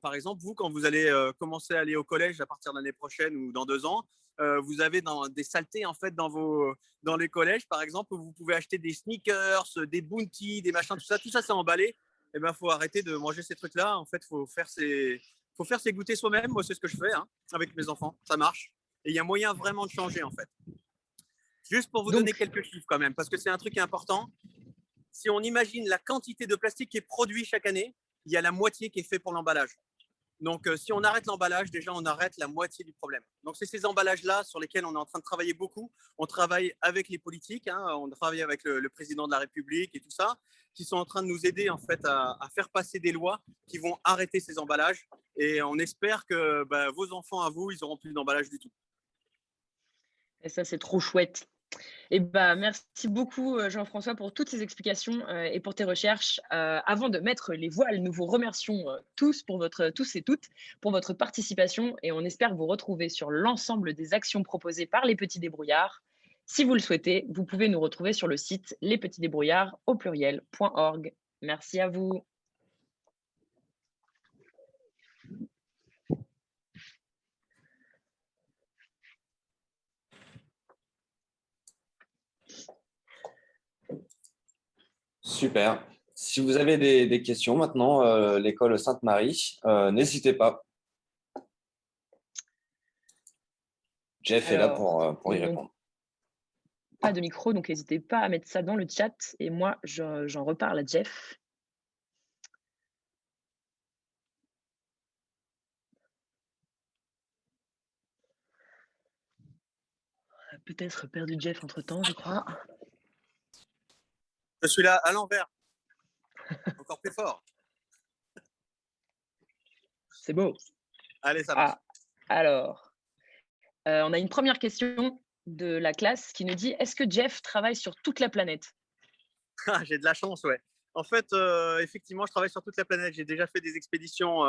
par exemple, vous, quand vous allez commencer à aller au collège à partir de l'année prochaine ou dans 2 ans, vous avez des saletés en fait dans les collèges, par exemple, où vous pouvez acheter des sneakers, des bounties, des machins, tout ça c'est emballé. Et ben, faut arrêter de manger ces trucs-là. En fait, faut faire ses goûter soi-même. Moi, c'est ce que je fais avec mes enfants. Ça marche. Et il y a moyen vraiment de changer en fait. Juste pour vous donner Donc, quelques chiffres quand même, parce que c'est un truc qui est important. Si on imagine la quantité de plastique qui est produit chaque année, il y a la moitié qui est fait pour l'emballage. Donc, si on arrête l'emballage, déjà, on arrête la moitié du problème. Donc, c'est ces emballages-là sur lesquels on est en train de travailler beaucoup. On travaille avec les politiques, on travaille avec le président de la République et tout ça, qui sont en train de nous aider en fait à faire passer des lois qui vont arrêter ces emballages. Et on espère que vos enfants à vous, ils n'auront plus d'emballage du tout. et ça, c'est trop chouette. Et bah, merci beaucoup, Jean-François, pour toutes ces explications, et pour tes recherches. Avant de mettre les voiles, nous vous remercions, tous et toutes pour votre participation et on espère vous retrouver sur l'ensemble des actions proposées par les Petits Débrouillards. Si vous le souhaitez, vous pouvez nous retrouver sur le site lespetitsdébrouillards au pluriel.org. Merci à vous. Super. Si vous avez des questions maintenant, l'école Sainte-Marie, n'hésitez pas. Jeff est là Alors, pour y donc, répondre. pas de micro, donc n'hésitez pas à mettre ça dans le chat. Et moi, j'en reparle à Jeff. On a peut-être perdu Jeff entre-temps, je crois. Je suis là à l'envers. Encore plus fort. C'est beau. Allez, ça marche. Alors, on a une première question de la classe qui nous dit: est-ce que Jeff travaille sur toute la planète? J'ai de la chance, ouais. En fait, effectivement, je travaille sur toute la planète. J'ai déjà fait des expéditions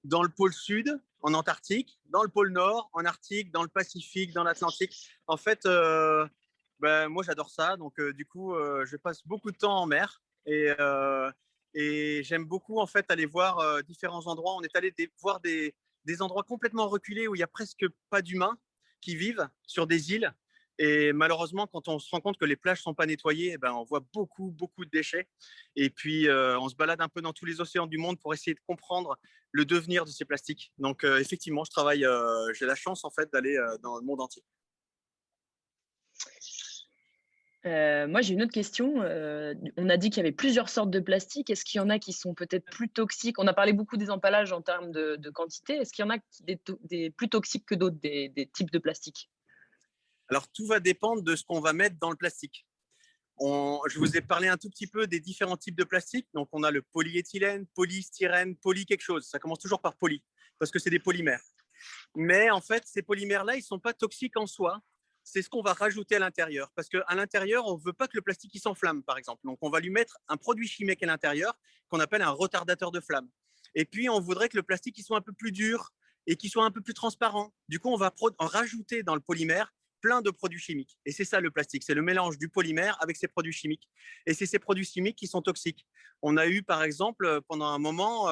dans le pôle sud, en Antarctique, dans le pôle nord, en Arctique, dans le Pacifique, dans l'Atlantique. En fait, moi, j'adore ça. Donc, du coup, je passe beaucoup de temps en mer et j'aime beaucoup, en fait, aller voir différents endroits. On est allé voir des endroits complètement reculés où il n'y a presque pas d'humains qui vivent sur des îles. Et malheureusement, quand on se rend compte que les plages ne sont pas nettoyées, eh ben, on voit beaucoup, beaucoup de déchets. Et puis, on se balade un peu dans tous les océans du monde pour essayer de comprendre le devenir de ces plastiques. Donc, effectivement, je travaille, j'ai la chance en fait d'aller dans le monde entier. Moi, j'ai une autre question. On a dit qu'il y avait plusieurs sortes de plastique. Est-ce qu'il y en a qui sont peut-être plus toxiques? On a parlé beaucoup des emballages en termes de quantité. Est-ce qu'il y en a des plus toxiques que d'autres, des types de plastique? Alors, tout va dépendre de ce qu'on va mettre dans le plastique. Je vous ai parlé un tout petit peu des différents types de plastique. Donc, on a le polyéthylène, polystyrène, poly quelque chose. Ça commence toujours par poly, parce que c'est des polymères. Mais en fait, ces polymères-là, ils ne sont pas toxiques en soi. C'est ce qu'on va rajouter à l'intérieur. Parce qu'à l'intérieur, on ne veut pas que le plastique il s'enflamme, par exemple. Donc, on va lui mettre un produit chimique à l'intérieur qu'on appelle un retardateur de flamme. Et puis, on voudrait que le plastique il soit un peu plus dur et qu'il soit un peu plus transparent. Du coup, on va en rajouter dans le polymère plein de produits chimiques. Et c'est ça le plastique, c'est le mélange du polymère avec ses produits chimiques. Et c'est ces produits chimiques qui sont toxiques. On a eu, par exemple, pendant un moment,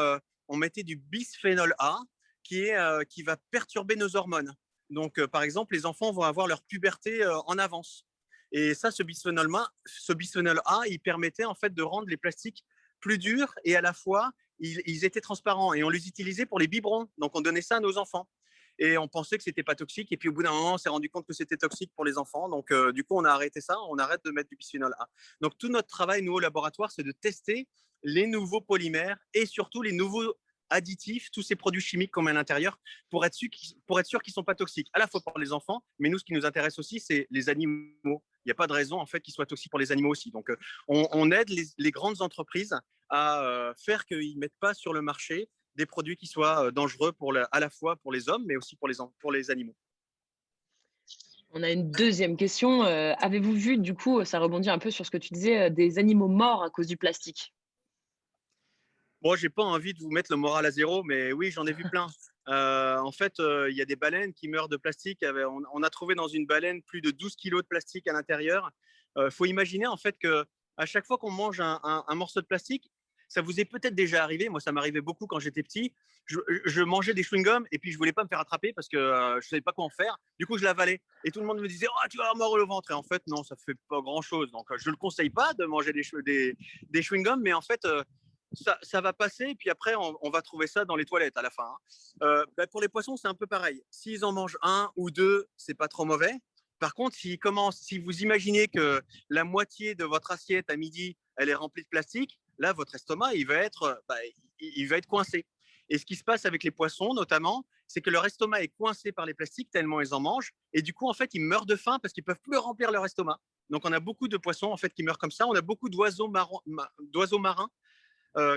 on mettait du bisphénol A qui va perturber nos hormones. Donc, par exemple, les enfants vont avoir leur puberté en avance. Et ça, ce bisphénol A, il permettait en fait de rendre les plastiques plus durs et à la fois, ils étaient transparents. Et on les utilisait pour les biberons. Donc, on donnait ça à nos enfants. Et on pensait que c'était pas toxique. Et puis, au bout d'un moment, on s'est rendu compte que c'était toxique pour les enfants. Donc, du coup, on a arrêté ça. On arrête de mettre du bisphénol A. Donc, tout notre travail, nous, au laboratoire, c'est de tester les nouveaux polymères et surtout les nouveaux additifs, tous ces produits chimiques qu'on met à l'intérieur pour être sûr qu'ils ne sont pas toxiques, à la fois pour les enfants, mais nous, ce qui nous intéresse aussi, c'est les animaux. Il n'y a pas de raison en fait qu'ils soient toxiques pour les animaux aussi. Donc, on aide les grandes entreprises à faire qu'ils ne mettent pas sur le marché des produits qui soient dangereux à la fois pour les hommes, mais aussi pour les animaux. On a une deuxième question. Avez-vous vu, du coup, ça rebondit un peu sur ce que tu disais, des animaux morts à cause du plastique? Moi, j'ai pas envie de vous mettre le moral à zéro, mais oui, j'en ai vu plein. En fait, il y a des baleines qui meurent de plastique. On a trouvé dans une baleine plus de 12 kilos de plastique à l'intérieur. Faut imaginer en fait que à chaque fois qu'on mange un morceau de plastique, ça vous est peut-être déjà arrivé. Moi, ça m'arrivait beaucoup quand j'étais petit. Je mangeais des chewing-gums et puis je voulais pas me faire attraper parce que je savais pas quoi en faire. Du coup, je l'avalais et tout le monde me disait oh tu vas avoir mort le ventre. Et en fait, non, ça fait pas grand-chose. Donc, je le conseille pas de manger des chewing-gums, mais en fait ça va passer, et puis après, on va trouver ça dans les toilettes à la fin. Pour les poissons, c'est un peu pareil. S'ils en mangent un ou deux, c'est pas trop mauvais. Par contre, si vous imaginez que la moitié de votre assiette à midi, elle est remplie de plastique, là, votre estomac, il va être coincé. Et ce qui se passe avec les poissons, notamment, c'est que leur estomac est coincé par les plastiques tellement ils en mangent. Et du coup, en fait, ils meurent de faim parce qu'ils peuvent plus remplir leur estomac. Donc, on a beaucoup de poissons en fait qui meurent comme ça. On a beaucoup d'oiseaux marins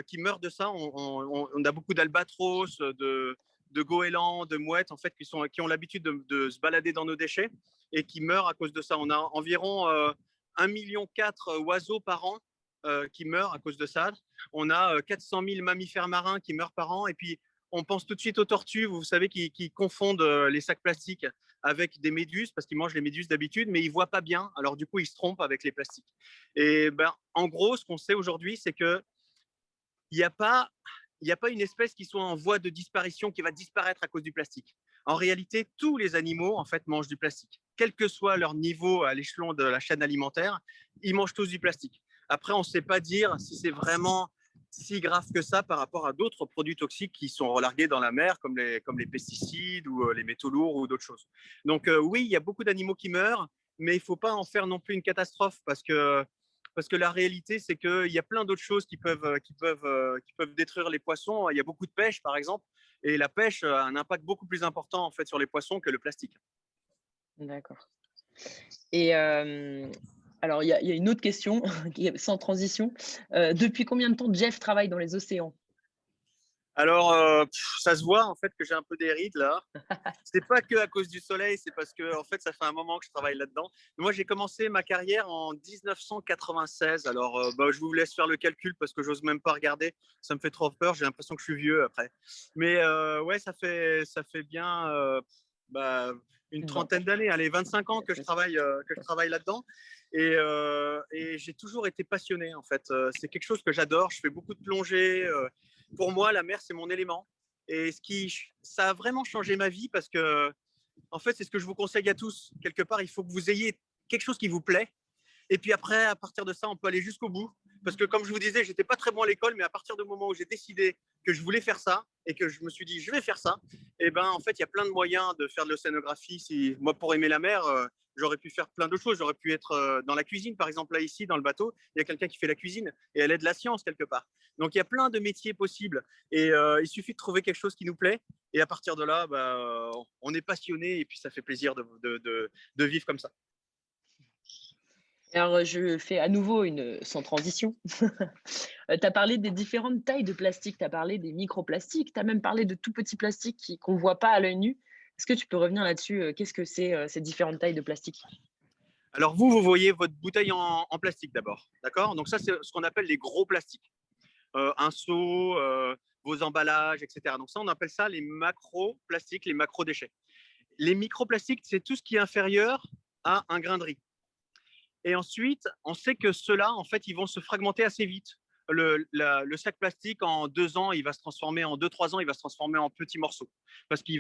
qui meurent de ça. On a beaucoup d'albatros, de goélands, de mouettes, en fait, qui ont l'habitude de se balader dans nos déchets et qui meurent à cause de ça. On a environ 1,4 million oiseaux par an qui meurent à cause de ça. On a 400 000 mammifères marins qui meurent par an. Et puis, on pense tout de suite aux tortues, vous savez, qui confondent les sacs plastiques avec des méduses, parce qu'ils mangent les méduses d'habitude, mais ils ne voient pas bien. Alors, du coup, ils se trompent avec les plastiques. Et en gros, ce qu'on sait aujourd'hui, c'est que il n'y a pas une espèce qui soit en voie de disparition, qui va disparaître à cause du plastique. En réalité, tous les animaux en fait mangent du plastique. Quel que soit leur niveau à l'échelon de la chaîne alimentaire, ils mangent tous du plastique. Après, on ne sait pas dire si c'est vraiment si grave que ça par rapport à d'autres produits toxiques qui sont relargués dans la mer, comme les pesticides ou les métaux lourds ou d'autres choses. Donc oui, il y a beaucoup d'animaux qui meurent. mais il ne faut pas en faire non plus une catastrophe parce que la réalité, c'est qu'il y a plein d'autres choses qui peuvent détruire les poissons. Il y a beaucoup de pêche, par exemple, et la pêche a un impact beaucoup plus important en fait sur les poissons que le plastique. D'accord. Et alors, il y a une autre question qui est sans transition. Depuis combien de temps Jeff travaille dans les océans? Alors, ça se voit en fait que j'ai un peu des rides là. C'est pas que à cause du soleil, c'est parce que en fait, ça fait un moment que je travaille là-dedans. Moi, j'ai commencé ma carrière en 1996. Alors, je vous laisse faire le calcul parce que j'ose même pas regarder. Ça me fait trop peur. J'ai l'impression que je suis vieux après. Mais ouais, ça fait bien une Plus de 20 trentaine ans. d'années, allez, 25 ans Ouais, que je c'est ça. travaille là-dedans. Et j'ai toujours été passionné en fait. C'est quelque chose que j'adore. Je fais beaucoup de plongée. Pour moi, la mer, c'est mon élément. Et ça a vraiment changé ma vie parce que, en fait, c'est ce que je vous conseille à tous. Quelque part, il faut que vous ayez quelque chose qui vous plaît. Et puis après, à partir de ça, on peut aller jusqu'au bout. Parce que, comme je vous disais, j'étais pas très bon à l'école, mais à partir du moment où j'ai décidé que je voulais faire ça et que je me suis dit, je vais faire ça, et ben, en fait, il y a plein de moyens de faire de l'océanographie. Moi, pour aimer la mer, j'aurais pu faire plein de choses. J'aurais pu être dans la cuisine, par exemple, là, ici, dans le bateau, il y a quelqu'un qui fait la cuisine et elle est de la science quelque part. Donc, il y a plein de métiers possibles et il suffit de trouver quelque chose qui nous plaît. Et à partir de là, on est passionné et puis ça fait plaisir de vivre comme ça. Alors, je fais à nouveau une sans transition. Tu as parlé des différentes tailles de plastique, tu as parlé des microplastiques, tu as même parlé de tout petits plastiques qu'on ne voit pas à l'œil nu. Est-ce que tu peux revenir là-dessus? Qu'est-ce que c'est ces différentes tailles de plastique? Alors vous voyez votre bouteille en plastique d'abord, d'accord? Donc ça, c'est ce qu'on appelle les gros plastiques. Un seau, vos emballages, etc. Donc ça, on appelle ça les macro-plastiques, les macro-déchets. Les microplastiques, c'est tout ce qui est inférieur à un grain de riz. Et ensuite, on sait que ceux-là, en fait, ils vont se fragmenter assez vite. Le sac plastique, en 2 ans, il va se transformer, en 2, 3 ans, il va se transformer en petits morceaux. Parce il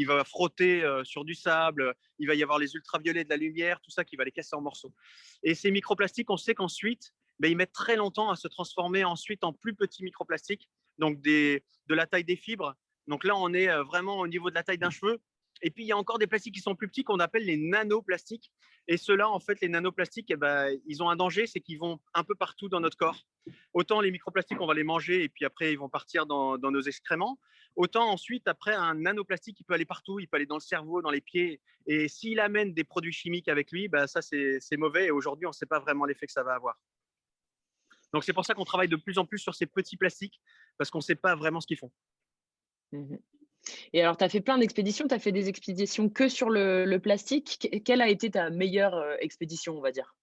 va frotter sur du sable, il va y avoir les ultraviolets de la lumière, tout ça qui va les casser en morceaux. Et ces microplastiques, on sait qu'ensuite, ils mettent très longtemps à se transformer ensuite en plus petits microplastiques, donc de la taille des fibres. Donc là, on est vraiment au niveau de la taille d'un cheveu. Et puis, il y a encore des plastiques qui sont plus petits qu'on appelle les nanoplastiques. Et ceux-là, en fait, les nanoplastiques, ils ont un danger, c'est qu'ils vont un peu partout dans notre corps. Autant les microplastiques, on va les manger et puis après, ils vont partir dans nos excréments. Autant ensuite, après, un nanoplastique, il peut aller partout, il peut aller dans le cerveau, dans les pieds. Et s'il amène des produits chimiques avec lui, ça, c'est mauvais. Et aujourd'hui, on ne sait pas vraiment l'effet que ça va avoir. Donc, c'est pour ça qu'on travaille de plus en plus sur ces petits plastiques, parce qu'on ne sait pas vraiment ce qu'ils font. Mmh. Et alors, tu as fait plein d'expéditions, tu as fait des expéditions que sur le plastique. Quelle a été ta meilleure expédition, on va dire?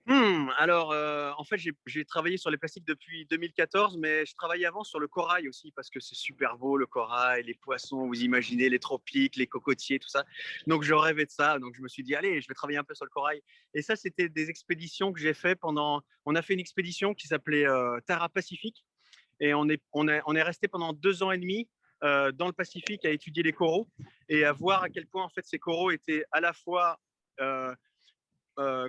Alors, en fait, j'ai travaillé sur les plastiques depuis 2014, mais je travaillais avant sur le corail aussi parce que c'est super beau le corail, les poissons, vous imaginez les tropiques, les cocotiers, tout ça. Donc, je rêvais de ça. Donc, je me suis dit, allez, je vais travailler un peu sur le corail. Et ça, c'était des expéditions que j'ai fait On a fait une expédition qui s'appelait Tara Pacifique et on est resté pendant 2 ans et demi dans le Pacifique à étudier les coraux et à voir à quel point en fait ces coraux étaient à la fois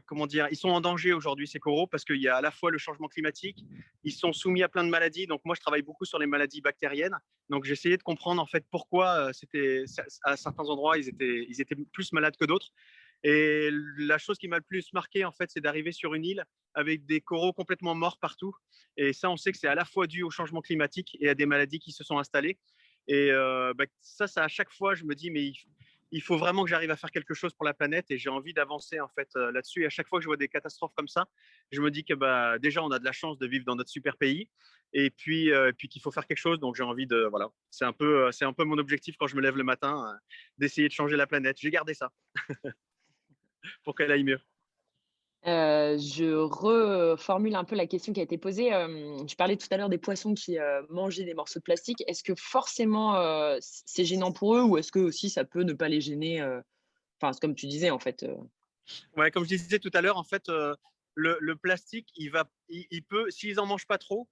comment dire, ils sont en danger aujourd'hui ces coraux parce qu'il y a à la fois le changement climatique, ils sont soumis à plein de maladies. Donc moi je travaille beaucoup sur les maladies bactériennes. Donc j'essayais de comprendre en fait pourquoi c'était à certains endroits ils étaient plus malades que d'autres. Et la chose qui m'a le plus marqué en fait, c'est d'arriver sur une île avec des coraux complètement morts partout. Et ça, on sait que c'est à la fois dû au changement climatique et à des maladies qui se sont installées. Et ça à chaque fois, je me dis mais il faut vraiment que j'arrive à faire quelque chose pour la planète et j'ai envie d'avancer en fait là-dessus. Et à chaque fois que je vois des catastrophes comme ça, je me dis que déjà on a de la chance de vivre dans notre super pays et puis qu'il faut faire quelque chose. Donc j'ai envie de voilà, c'est un peu mon objectif quand je me lève le matin, d'essayer de changer la planète. J'ai gardé ça pour qu'elle aille mieux. Je reformule un peu la question qui a été posée. Tu parlais tout à l'heure des poissons qui mangeaient des morceaux de plastique. Est-ce que forcément c'est gênant pour eux ou est-ce que aussi ça peut ne pas les gêner? Enfin, c'est comme tu disais en fait. Ouais, comme je disais tout à l'heure, en fait, le plastique, il peut, s'ils en mangent pas trop,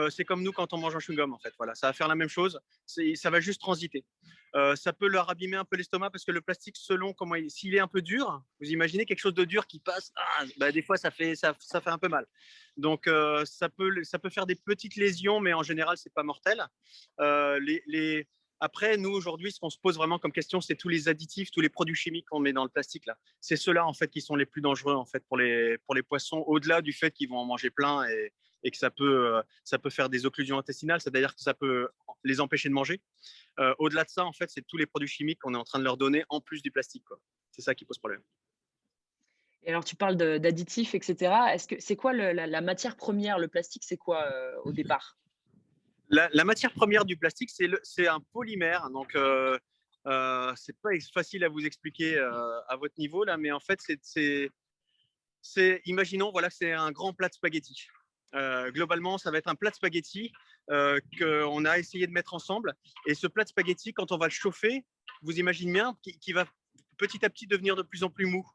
c'est comme nous quand on mange un chewing-gum, en fait. Voilà, ça va faire la même chose. Ça va juste transiter. Ça peut leur abîmer un peu l'estomac parce que le plastique, selon s'il est un peu dur, vous imaginez quelque chose de dur qui passe, des fois ça fait un peu mal. Donc ça peut faire des petites lésions, mais en général c'est pas mortel. Les Après, nous, aujourd'hui, ce qu'on se pose vraiment comme question, c'est tous les additifs, tous les produits chimiques qu'on met dans le plastique, là. C'est ceux-là, en fait, qui sont les plus dangereux, en fait, pour les poissons, au-delà du fait qu'ils vont en manger plein et que ça peut faire des occlusions intestinales, c'est-à-dire que ça peut les empêcher de manger. Au-delà de ça, en fait, c'est tous les produits chimiques qu'on est en train de leur donner en plus du plastique, quoi. C'est ça qui pose problème. Et alors, tu parles d'additifs, etc. Est-ce que c'est quoi la matière première? Le plastique, c'est quoi au départ? La matière première du plastique, c'est un polymère. Donc, c'est pas facile à vous expliquer à votre niveau là, mais en fait, imaginons voilà, que c'est un grand plat de spaghettis. Globalement, ça va être un plat de spaghettis qu'on a essayé de mettre ensemble. Et ce plat de spaghettis, quand on va le chauffer, vous imaginez bien qu'il va petit à petit devenir de plus en plus mou.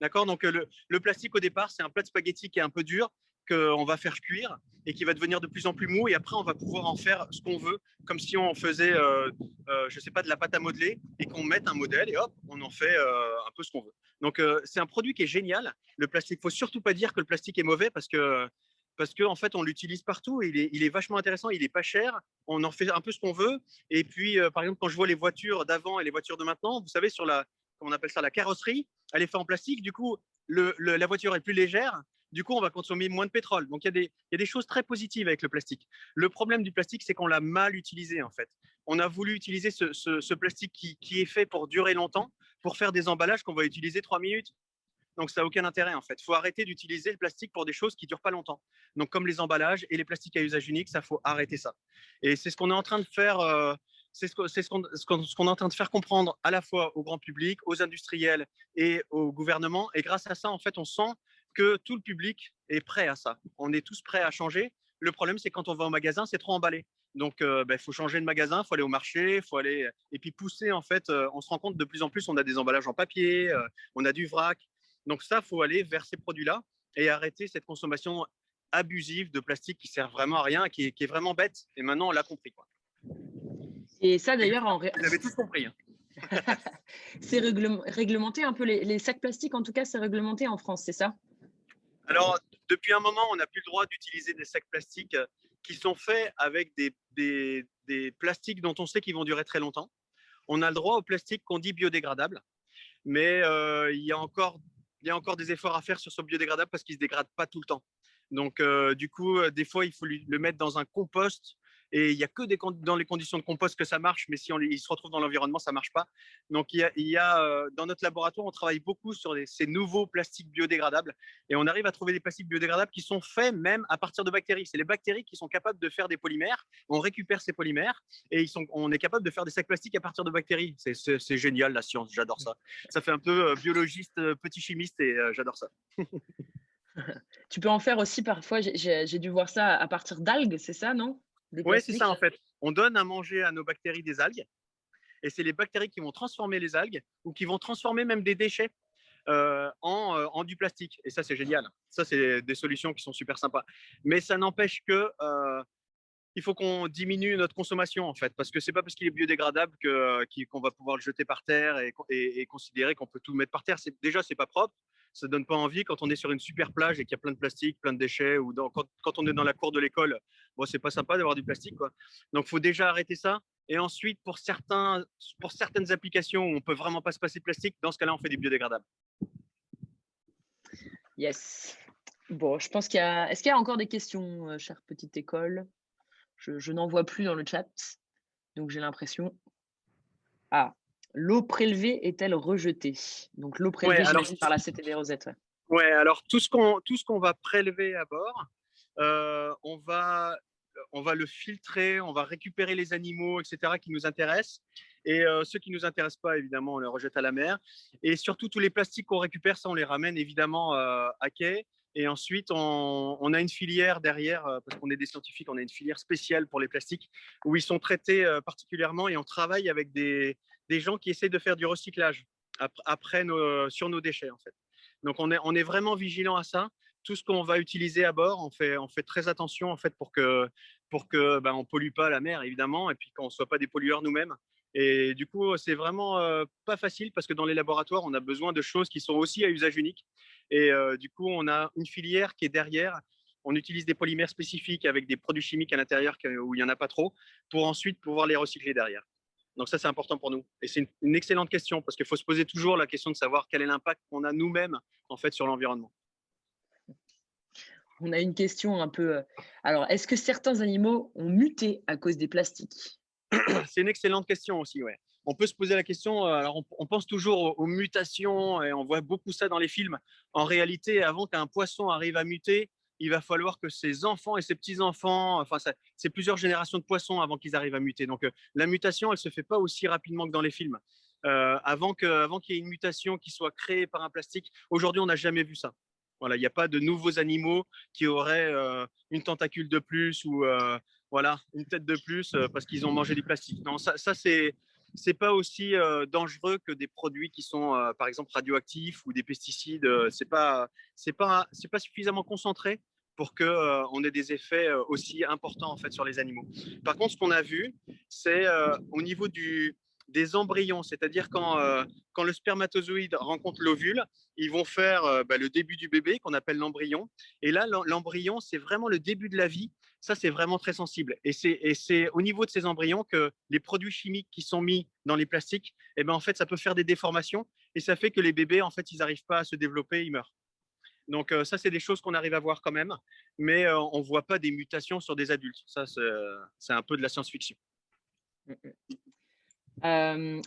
D'accord. Donc, le plastique, au départ, c'est un plat de spaghettis qui est un peu dur, qu'on va faire cuire et qui va devenir de plus en plus mou. Et après, on va pouvoir en faire ce qu'on veut, comme si on faisait, je sais pas, de la pâte à modeler et qu'on mette un modèle et hop, on en fait un peu ce qu'on veut. Donc, c'est un produit qui est génial. Le plastique, il faut surtout pas dire que le plastique est mauvais parce que en fait, on l'utilise partout. Il est vachement intéressant. Il est pas cher. On en fait un peu ce qu'on veut. Et puis, par exemple, quand je vois les voitures d'avant et les voitures de maintenant, vous savez, sur comment on appelle ça, la carrosserie, elle est faite en plastique. Du coup, la voiture est plus légère. Du coup, on va consommer moins de pétrole. Donc, il y a des choses très positives avec le plastique. Le problème du plastique, c'est qu'on l'a mal utilisé, en fait. On a voulu utiliser ce plastique qui est fait pour durer longtemps, pour faire des emballages qu'on va utiliser 3 minutes. Donc, ça n'a aucun intérêt, en fait. Il faut arrêter d'utiliser le plastique pour des choses qui ne durent pas longtemps. Donc, comme les emballages et les plastiques à usage unique, ça faut arrêter ça. Et c'est ce qu'on est en train de faire. C'est ce qu'on est en train de faire comprendre à la fois au grand public, aux industriels et au gouvernement. Et grâce à ça, en fait, on sent que tout le public est prêt à ça. On est tous prêts à changer. Le problème, c'est quand on va au magasin, c'est trop emballé. Donc, faut changer de magasin, il faut aller au marché, faut aller et puis pousser. En fait, on se rend compte de plus en plus, on a des emballages en papier, on a du vrac. Donc ça, faut aller vers ces produits-là et arrêter cette consommation abusive de plastique qui sert vraiment à rien, qui est vraiment bête. Et maintenant, on l'a compris, quoi. Et ça, d'ailleurs, Vous avez tous compris. Hein. C'est réglementé un peu, les sacs plastiques, en tout cas, c'est réglementé en France, c'est ça? Alors, depuis un moment, on n'a plus le droit d'utiliser des sacs plastiques qui sont faits avec des plastiques dont on sait qu'ils vont durer très longtemps. On a le droit aux plastiques qu'on dit biodégradables, mais il y a encore des efforts à faire sur ce biodégradable parce qu'il ne se dégrade pas tout le temps. Donc, du coup, des fois, il faut le mettre dans un compost. Et il n'y a que dans les conditions de compost que ça marche, mais si il se retrouve dans l'environnement, ça ne marche pas. Donc, dans notre laboratoire, on travaille beaucoup sur ces nouveaux plastiques biodégradables. Et on arrive à trouver des plastiques biodégradables qui sont faits même à partir de bactéries. C'est les bactéries qui sont capables de faire des polymères. On récupère ces polymères et on est capable de faire des sacs plastiques à partir de bactéries. C'est génial, la science. J'adore ça. Ça fait un peu biologiste, petit chimiste et j'adore ça. Tu peux en faire aussi parfois, j'ai dû voir ça à partir d'algues, c'est ça, non? Oui, c'est ça en fait. On donne à manger à nos bactéries des algues et c'est les bactéries qui vont transformer les algues ou qui vont transformer même des déchets en du plastique. Et ça, c'est génial. Ça, c'est des solutions qui sont super sympas. Mais ça n'empêche que il faut qu'on diminue notre consommation en fait, parce que c'est pas parce qu'il est biodégradable qu'on va pouvoir le jeter par terre et considérer qu'on peut tout mettre par terre. Déjà, c'est pas propre. Ça donne pas envie quand on est sur une super plage et qu'il y a plein de plastique, plein de déchets, ou quand on est dans la cour de l'école, bon, c'est pas sympa d'avoir du plastique, quoi. Donc, faut déjà arrêter ça. Et ensuite, pour certaines applications où on peut vraiment pas se passer de plastique, dans ce cas-là, on fait du biodégradable. Yes. Bon, je pense Est-ce qu'il y a encore des questions, chère petite école? Je n'en vois plus dans le chat, donc j'ai l'impression. Ah, l'eau prélevée est-elle rejetée? Donc l'eau prélevée, j'imagine, par la CTB Rosette. Ouais, alors tout ce qu'on va prélever à bord, on va le filtrer, on va récupérer les animaux, etc., qui nous intéressent. Et ceux qui ne nous intéressent pas, évidemment, on les rejette à la mer. Et surtout, tous les plastiques qu'on récupère, ça, on les ramène évidemment à quai. Et ensuite, on a une filière derrière, parce qu'on est des scientifiques, on a une filière spéciale pour les plastiques, où ils sont traités particulièrement. Et on travaille avec des gens qui essayent de faire du recyclage sur nos déchets, en fait. Donc, on est vraiment vigilant à ça. Tout ce qu'on va utiliser à bord, on fait très attention en fait pour que on pollue pas la mer évidemment et puis qu'on soit pas des pollueurs nous-mêmes. Et du coup, c'est vraiment pas facile parce que dans les laboratoires, on a besoin de choses qui sont aussi à usage unique. Et du coup, on a une filière qui est derrière. On utilise des polymères spécifiques avec des produits chimiques à l'intérieur où il y en a pas trop pour ensuite pouvoir les recycler derrière. Donc ça, c'est important pour nous. Et c'est une excellente question parce qu'il faut se poser toujours la question de savoir quel est l'impact qu'on a nous-mêmes en fait sur l'environnement. On a une question un peu. Alors, est-ce que certains animaux ont muté à cause des plastiques? C'est une excellente question aussi, ouais. On peut se poser la question, alors on pense toujours aux mutations et on voit beaucoup ça dans les films. En réalité, avant qu'un poisson arrive à muter, il va falloir que ses enfants et ses petits-enfants, enfin, c'est plusieurs générations de poissons avant qu'ils arrivent à muter. Donc, la mutation, elle se fait pas aussi rapidement que dans les films. Avant qu'il y ait une mutation qui soit créée par un plastique, aujourd'hui, on n'a jamais vu ça. Voilà, il n'y a pas de nouveaux animaux qui auraient une tentacule de plus ou voilà, une tête de plus parce qu'ils ont mangé du plastique. Non, ça c'est pas aussi dangereux que des produits qui sont par exemple radioactifs ou des pesticides. C'est pas suffisamment concentré pour que on ait des effets aussi importants en fait sur les animaux. Par contre, ce qu'on a vu, c'est au niveau des embryons, c'est-à-dire quand le spermatozoïde rencontre l'ovule, ils vont faire le début du bébé qu'on appelle l'embryon. Et là, l'embryon, c'est vraiment le début de la vie. Ça, c'est vraiment très sensible. Et c'est au niveau de ces embryons que les produits chimiques qui sont mis dans les plastiques, eh ben, en fait, ça peut faire des déformations et ça fait que les bébés, en fait, ils n'arrivent pas à se développer, ils meurent. Donc, ça, c'est des choses qu'on arrive à voir quand même, mais on ne voit pas des mutations sur des adultes. Ça, c'est un peu de la science-fiction.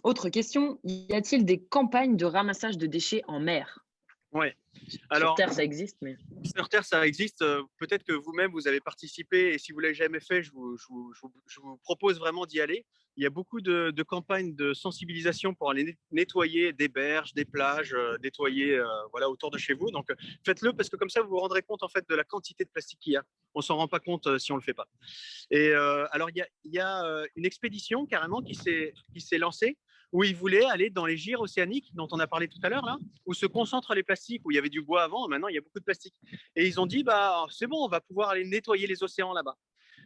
Autre question, y a-t-il des campagnes de ramassage de déchets en mer? Ouais. Alors, sur Terre, ça existe, mais… Sur Terre, ça existe. Peut-être que vous-même, vous avez participé et si vous ne l'avez jamais fait, je vous propose vraiment d'y aller. Il y a beaucoup de campagnes de sensibilisation pour aller nettoyer des berges, des plages, nettoyer voilà, autour de chez vous. Donc, faites-le parce que comme ça, vous vous rendrez compte en fait, de la quantité de plastique qu'il y a. On ne s'en rend pas compte si on ne le fait pas. Et alors, il y a une expédition carrément qui s'est lancée où ils voulaient aller dans les gyres océaniques dont on a parlé tout à l'heure, là, où se concentrent les plastiques, où il y avait du bois avant, maintenant il y a beaucoup de plastique. Et ils ont dit, bah, c'est bon, on va pouvoir aller nettoyer les océans là-bas.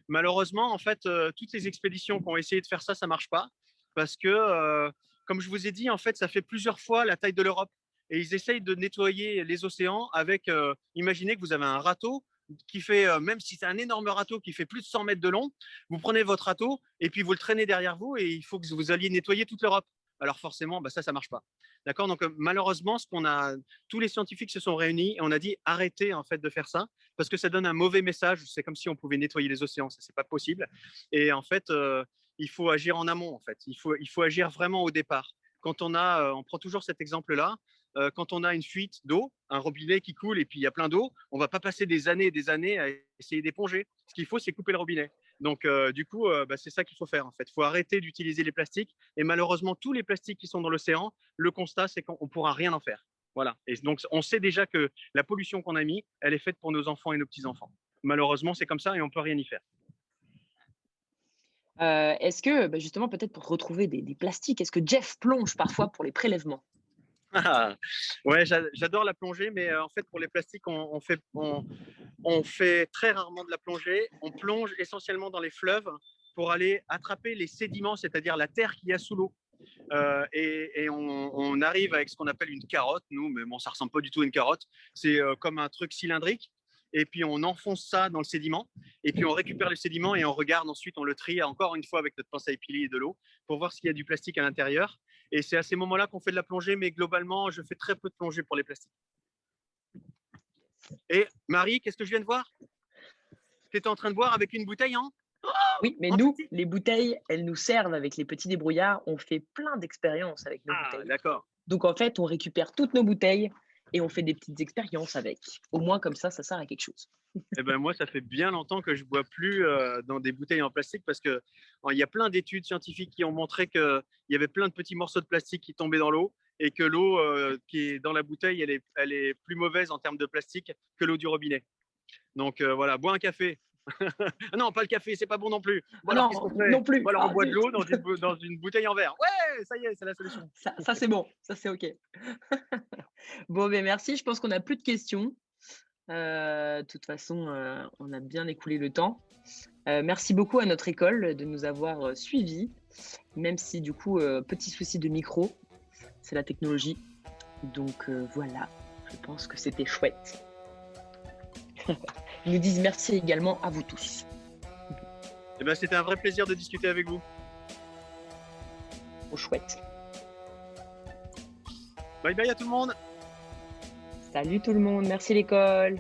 Malheureusement, en fait, toutes les expéditions qui ont essayé de faire ça, ça ne marche pas. Parce que, comme je vous ai dit, en fait, ça fait plusieurs fois la taille de l'Europe. Et ils essayent de nettoyer les océans avec, imaginez que vous avez un râteau qui fait, même si c'est un énorme râteau qui fait plus de 100 mètres de long, vous prenez votre râteau et puis vous le traînez derrière vous et il faut que vous alliez nettoyer toute l'Europe. Alors forcément, bah ça marche pas. D'accord. Donc malheureusement, tous les scientifiques se sont réunis et on a dit arrêtez en fait de faire ça parce que ça donne un mauvais message. C'est comme si on pouvait nettoyer les océans, ça c'est pas possible. Et en fait, il faut agir en amont. En fait, il faut agir vraiment au départ. Quand on prend toujours cet exemple-là. Quand on a une fuite d'eau, un robinet qui coule et puis il y a plein d'eau, on va pas passer des années et des années à essayer d'éponger. Ce qu'il faut, c'est couper le robinet. Donc, du coup, c'est ça qu'il faut faire en fait. Il faut arrêter d'utiliser les plastiques. Et malheureusement, tous les plastiques qui sont dans l'océan, le constat, c'est qu'on ne pourra rien en faire. Voilà. Et donc, on sait déjà que la pollution qu'on a mis, elle est faite pour nos enfants et nos petits-enfants. Malheureusement, c'est comme ça et on ne peut rien y faire. Est-ce que, justement, peut-être pour retrouver des plastiques, est-ce que Jeff plonge parfois pour les prélèvements? Ouais, j'adore la plongée, mais en fait, pour les plastiques, on fait très rarement de la plongée. On plonge essentiellement dans les fleuves pour aller attraper les sédiments, c'est-à-dire la terre qu'il y a sous l'eau. Et on arrive avec ce qu'on appelle une carotte, nous, mais bon, ça ressemble pas du tout à une carotte. C'est comme un truc cylindrique. Et puis on enfonce ça dans le sédiment. Et puis on récupère le sédiment et on regarde ensuite, on le trie encore une fois avec notre pince à épiler et de l'eau pour voir s'il y a du plastique à l'intérieur. Et c'est à ces moments-là qu'on fait de la plongée, mais globalement, je fais très peu de plongée pour les plastiques. Et Marie, qu'est-ce que je viens de voir? Tu étais en train de boire avec une bouteille, hein? Oui, mais nous, les bouteilles, elles nous servent avec les petits débrouillards. On fait plein d'expériences avec nos bouteilles. D'accord. Donc, en fait, on récupère toutes nos bouteilles et on fait des petites expériences avec. Au moins, comme ça sert à quelque chose. Eh ben, moi, ça fait bien longtemps que je ne bois plus dans des bouteilles en plastique parce qu'il y a plein d'études scientifiques qui ont montré qu'il y avait plein de petits morceaux de plastique qui tombaient dans l'eau et que l'eau qui est dans la bouteille, elle est plus mauvaise en termes de plastique que l'eau du robinet. Donc voilà, bois un café. Non, pas le café, c'est pas bon non plus. Bon, non plus. Voilà, on boit de l'eau dans une bouteille en verre. Ouais, ça y est, c'est la solution. Ça c'est bon, ça c'est OK. Bon, ben merci. Je pense qu'on n'a plus de questions. De toute façon, on a bien écoulé le temps. Merci beaucoup à notre école de nous avoir suivis, même si du coup, petit souci de micro, c'est la technologie. Donc voilà, je pense que c'était chouette. Ils nous disent merci également à vous tous. Eh ben, c'était un vrai plaisir de discuter avec vous. trop chouette. Bye bye à tout le monde. Salut tout le monde, merci l'école.